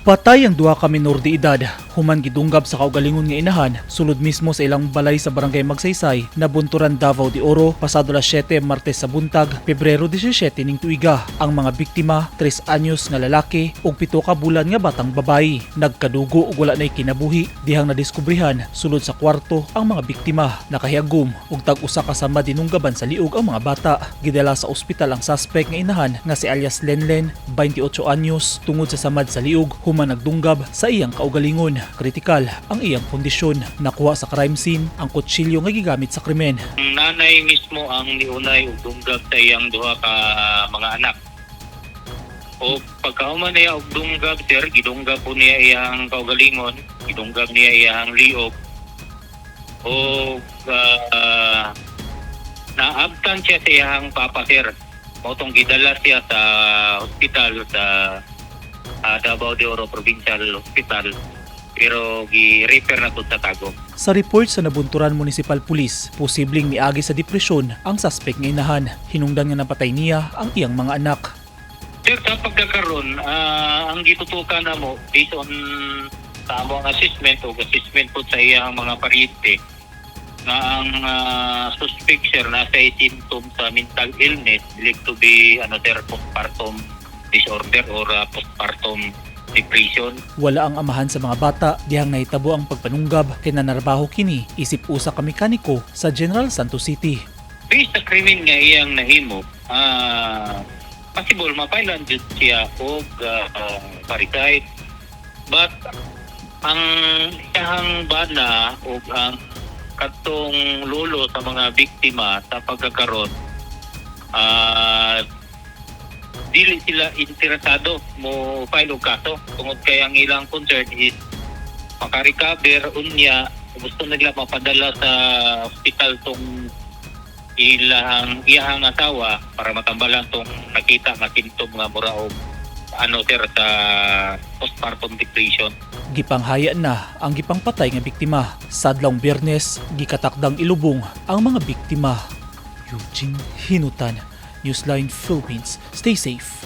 Patay ang duha ka minor de edad, human gidunggab sa kaugalingon nga inahan, sulod mismo sa ilang balay sa barangay Magsaysay, Nabunturan, Davao de Oro, pasado las 7 Martes sa buntag, Pebrero 17 ning tuiga. Ang mga biktima, 3 anyos nga lalaki ug 7 ka bulan nga batang babayi. Nagkadugo ug wala nay kinabuhi, dihang nadiskubrihan sulod sa kwarto ang mga biktima. Nakahiyagom ug tag-usa ka sama dinunggaban sa liog ang mga bata. Gidala sa ospital ang suspect nga inahan nga si alias Lenlen, 28 anyos, tungod sa samad sa liog. Human nagdunggab sa iyang kaugalingon. Kritikal ang iyang kondisyon. Nakuha sa crime scene ang kutsilyo nga gigamit sa krimen. Ang nanay mismo ang niunay ug dunggab sa iyang duha ka mga anak. O pagkahuman niya og dunggab, sir, gidunggab po niya iyang kaugalingon, gidunggab niya iyang liog. O naabtan siya sa iyang papa, sir. Mautong gidala siya sa hospital sa Davao de Oro Provincial Hospital, pero gi-refer na to sa Tagum. Sa report sa Nabunturan Municipal Police, posibleng miagi sa depresyon ang suspect nga inahan. Hinungdan nga napatay niya ang iyang mga anak. Sir, sa pagkakaroon, ang gitutukan na mo based on sa among assessment o assessment po sa iyang mga paryente na ang suspect, sir, nasa symptoms sa mental illness, believed to be postpartum disorder or postpartum depression. Wala ang amahan sa mga bata, dihang nahitabo ang pagpanunggab kay nanarbaho kini isip usa ka mekaniko sa General Santos City. Based sa krimen nga iyang nahimo, possible mapailan jud siya og parricide. But ang iyang bana o ang katong lolo sa mga biktima sa pagkakaroon, dili sila interesado mo file og kaso tungod kay ang ilang concern is makarecover unya, gusto nila mapadala sa hospital tong iyang asawa para matambalan tong nakita nga symptom nga mura og sir, sa postpartum depression. Gipanghaya na ang gipangpatay nga biktima. Sa adlawng Biyernes, gikatakdang ilubong ang mga biktima. Eugene Hinutan, Newsline Philippines. Stay safe.